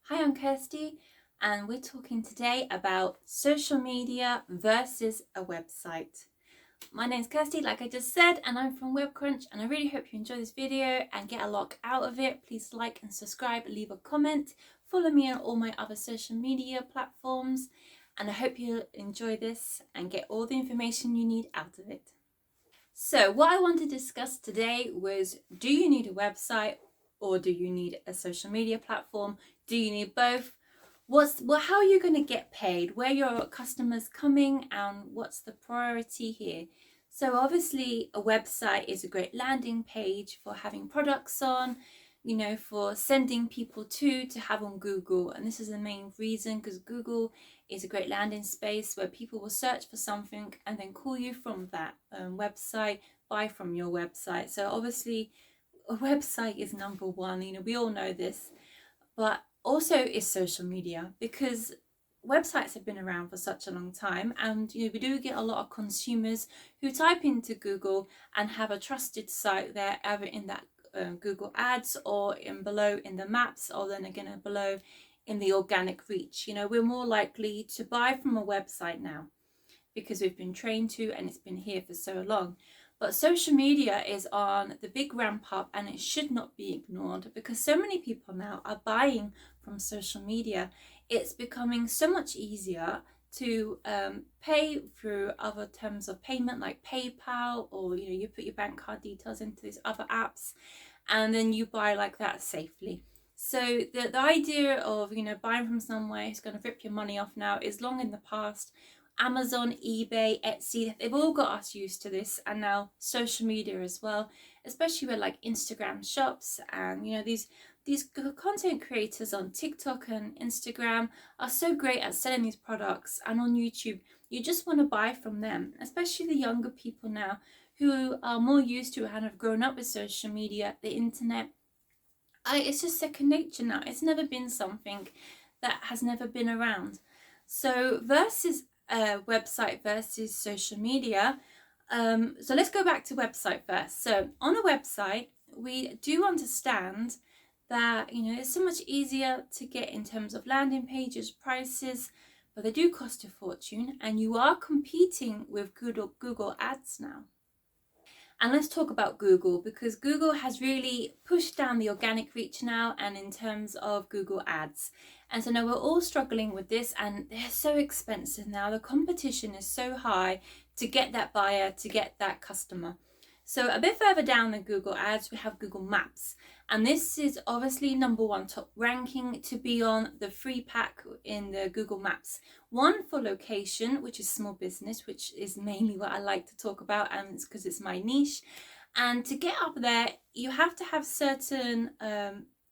Hi, I'm Kirsty, and we're talking today about social media versus a website. My name's Kirsty, like I just said, and I'm from WebCrunch, and I really hope you enjoy this video and get a lot out of it. Please like and subscribe, leave a comment, follow me on all my other social media platforms, and I hope you enjoy this and get all the information you need out of it. So what I want to discuss today was, do you need a website or do you need a social media platform? Do you need both? How are you going to get paid? Where are your customers coming and what's the priority here? So obviously a website is a great landing page for having products on, for sending people to have on Google. And this is the main reason, because Google is a great landing space where people will search for something and then call you from that website, buy from your website. So obviously a website is number one, we all know this, but also is social media, because websites have been around for such a long time, and we do get a lot of consumers who type into Google and have a trusted site there, either in that Google ads or below in the maps, or then again below in the organic reach. We're more likely to buy from a website now because we've been trained to, and it's been here for so long. But social media is on the big ramp up, and it should not be ignored, because so many people now are buying from social media. It's becoming so much easier to pay through other terms of payment like PayPal, or you put your bank card details into these other apps and then you buy like that safely. So the idea of buying from somewhere who's going to rip your money off now is long in the past. Amazon, eBay, Etsy, they've all got us used to this, and now social media as well, especially with like Instagram shops, and these content creators on TikTok and Instagram are so great at selling these products. And on YouTube, you just want to buy from them, especially the younger people now who are more used to and have grown up with social media, the internet. It's just second nature now. It's never been something that has never been around. So versus website versus social media. So let's go back to website first. So on a website, we do understand that it's so much easier to get in terms of landing pages, prices, but they do cost a fortune, and you are competing with Google ads now. And let's talk about Google, because Google has really pushed down the organic reach now, and in terms of Google ads. And so now we're all struggling with this, and they're so expensive now. The competition is so high to get that buyer, to get that customer. So a bit further down than Google ads, we have Google Maps. And this is obviously number one top ranking to be on the free pack in the Google Maps. One for location, which is small business, which is mainly what I like to talk about, and it's because it's my niche. And to get up there, you have to have certain,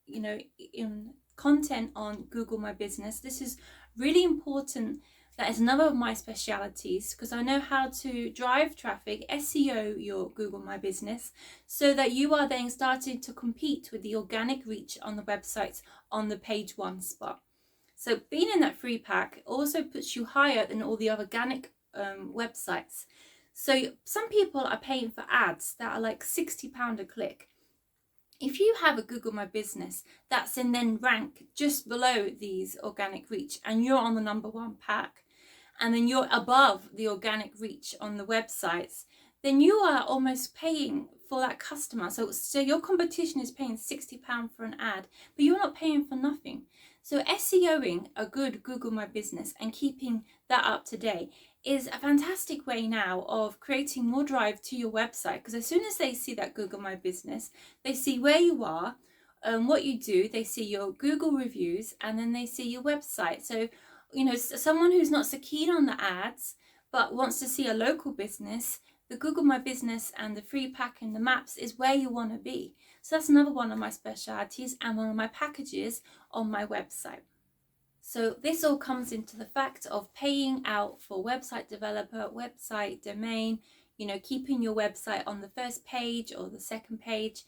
in content on Google My Business. This is really important. That is another of my specialities, because I know how to drive traffic, SEO your Google My Business, so that you are then starting to compete with the organic reach on the websites on the page one spot. So being in that free pack also puts you higher than all the organic websites. So some people are paying for ads that are like £60 a click. If you have a Google My Business that's in then rank just below these organic reach, and you're on the number one pack, and then you're above the organic reach on the websites, then you are almost paying for that customer. So your competition is paying £60 for an ad, but you're not paying for nothing. So SEOing a good Google My Business and keeping that up to date is a fantastic way now of creating more drive to your website, because as soon as they see that Google My Business, they see where you are, what you do, they see your Google reviews, and then they see your website. So someone who's not so keen on the ads but wants to see a local business, the Google My Business and the free pack and the maps is where you want to be. So that's another one of my specialities and one of my packages on my website. So this all comes into the fact of paying out for website developer, website domain, keeping your website on the first page or the second page.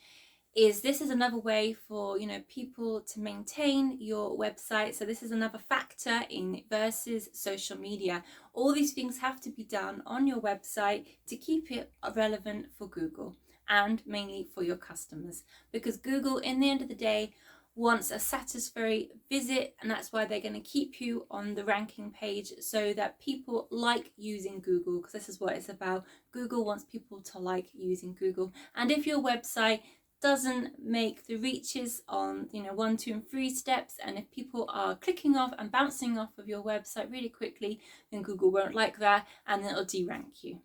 This is another way for people to maintain your website. So this is another factor in versus social media. All these things have to be done on your website to keep it relevant for Google, and mainly for your customers, because Google, in the end of the day, wants a satisfactory visit, and that's why they're going to keep you on the ranking page, so that people like using Google, because this is what it's about. Google wants people to like using Google. And if your website doesn't make the reaches on 1, 2 and 3 steps, and if people are clicking off and bouncing off of your website really quickly, then Google won't like that, and then it'll de-rank you.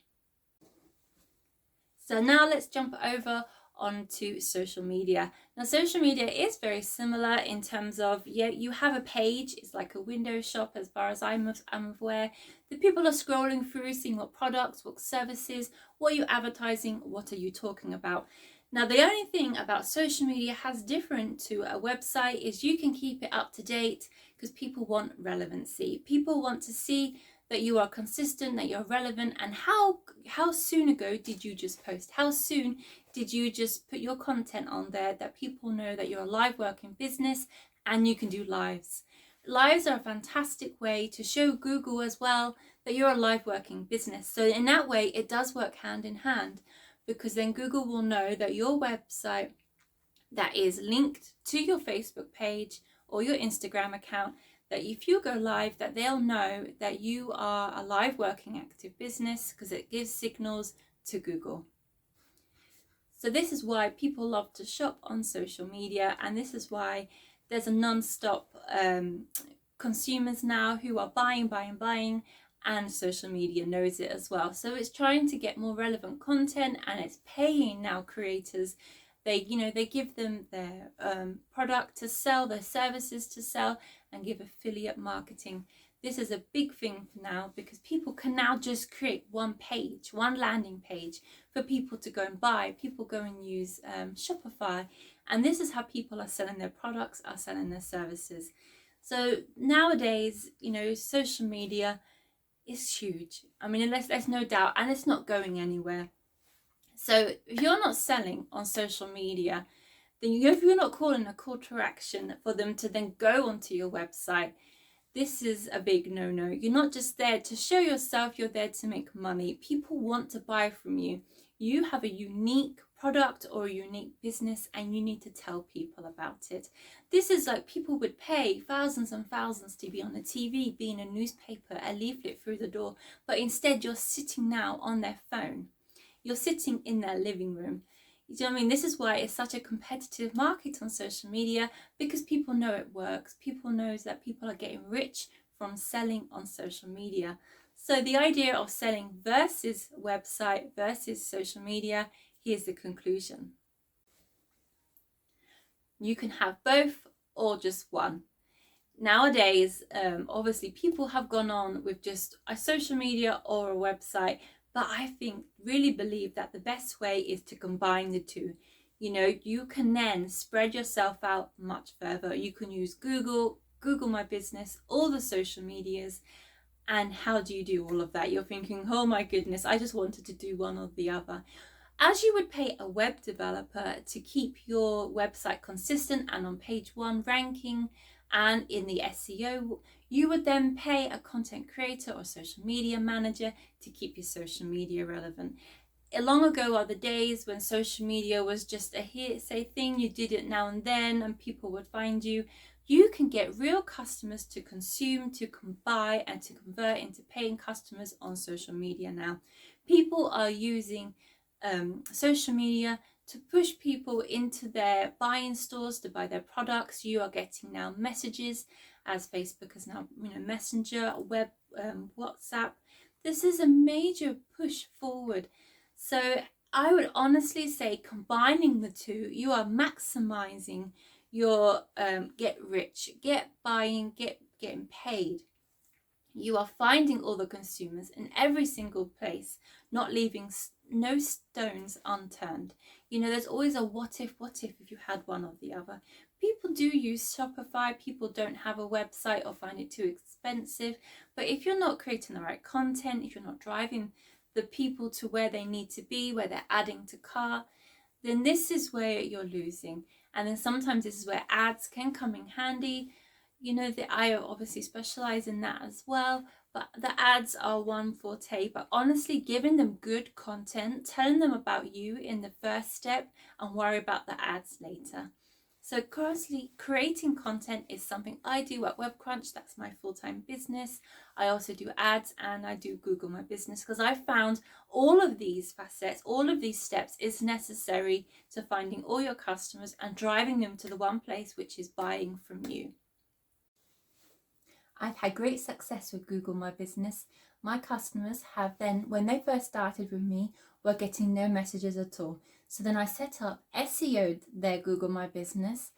So now let's jump over onto social media. Now social media is very similar in terms of, you have a page, it's like a window shop as far as I'm aware. The people are scrolling through, seeing what products, what services, what are you advertising, what are you talking about. Now the only thing about social media has different to a website is you can keep it up to date, because people want relevancy. People want to see that you are consistent, that you're relevant, and how soon ago did you just post? How soon did you just put your content on there, that people know that you're a live working business and you can do lives. Lives are a fantastic way to show Google as well that you're a live working business. So in that way, it does work hand in hand, because then Google will know that your website that is linked to your Facebook page or your Instagram account, that if you go live, that they'll know that you are a live working active business, because it gives signals to Google. So this is why people love to shop on social media, and this is why there's a non-stop consumers now who are buying, and social media knows it as well. So it's trying to get more relevant content, and it's paying now creators. They give them their product to sell, their services to sell, and give affiliate marketing. This is a big thing now, because people can now just create one page, one landing page for people to go and buy. People go and use Shopify, and this is how people are selling their products, are selling their services. So nowadays, social media is huge. I mean, there's no doubt, and it's not going anywhere. So if you're not selling on social media, then if you're not calling a call to action for them to then go onto your website, this is a big no-no. You're not just there to show yourself, you're there to make money. People want to buy from you. You have a unique product or a unique business, and you need to tell people about it. This is like people would pay thousands and thousands to be on the TV, be in a newspaper, a leaflet through the door, but instead you're sitting now on their phone. You're sitting in their living room. You know what I mean? This is why it's such a competitive market on social media, because people know it works. People know that people are getting rich from selling on social media. So the idea of selling versus website versus social media, here's the conclusion. You can have both or just one. Nowadays, obviously people have gone on with just a social media or a website, but I really believe that the best way is to combine the two. You can then spread yourself out much further. You can use Google My Business, all the social medias. And how do you do all of that? You're thinking, oh my goodness, I just wanted to do one or the other. As you would pay a web developer to keep your website consistent and on page 1 ranking and in the SEO, you would then pay a content creator or social media manager to keep your social media relevant. Long ago are the days when social media was just a hearsay thing. You did it now and then and people would find you. You can get real customers to consume, to buy, and to convert into paying customers on social media now. People are using social media to push people into their buying stores to buy their products. You are getting now messages, as Facebook is now Messenger, web, WhatsApp. This is a major push forward. So I would honestly say, combining the two, you are maximizing your get rich, get buying, getting paid. You are finding all the consumers in every single place, not leaving no stones unturned. There's always a what if if you had one or the other. People do use Shopify. People don't have a website or find it too expensive. But if you're not creating the right content, if you're not driving the people to where they need to be, where they're adding to cart, then this is where you're losing. And then sometimes this is where ads can come in handy. I obviously specialize in that as well, but the ads are one forte. But honestly, giving them good content, telling them about you in the first step, and worry about the ads later. So currently creating content is something I do at WebCrunch. That's my full-time business. I also do ads and I do Google My Business, because I found all of these facets, all of these steps is necessary to finding all your customers and driving them to the one place, which is buying from you. I've had great success with Google My Business. My customers have then, when they first started with me, were getting no messages at all. So then I set up, SEO'd their Google My Business,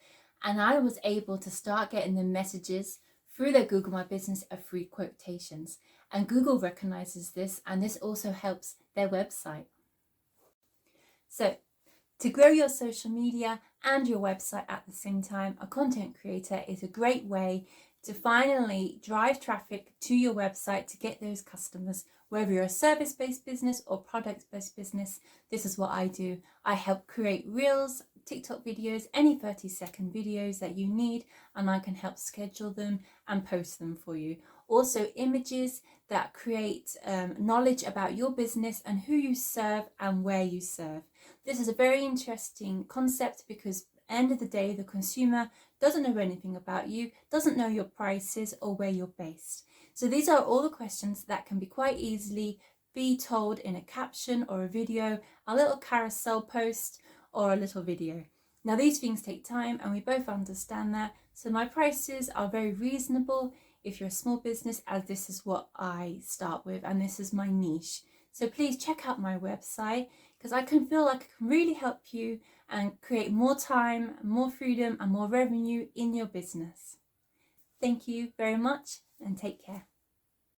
and I was able to start getting the messages through their Google My Business of free quotations. And Google recognizes this, and this also helps their website. So to grow your social media and your website at the same time, a content creator is a great way to finally drive traffic to your website to get those customers. Whether you're a service-based business or product-based business, this is what I do. I help create reels, TikTok videos, any 30-second videos that you need, and I can help schedule them and post them for you. Also images that create knowledge about your business and who you serve and where you serve. This is a very interesting concept because at the end of the day, the consumer doesn't know anything about you, doesn't know your prices or where you're based. So these are all the questions that can be quite easily be told in a caption or a video, a little carousel post or a little video. Now these things take time and we both understand that. So my prices are very reasonable if you're a small business, as this is what I start with and this is my niche. So please check out my website, because I can feel like I can really help you and create more time, more freedom and more revenue in your business. Thank you very much and take care.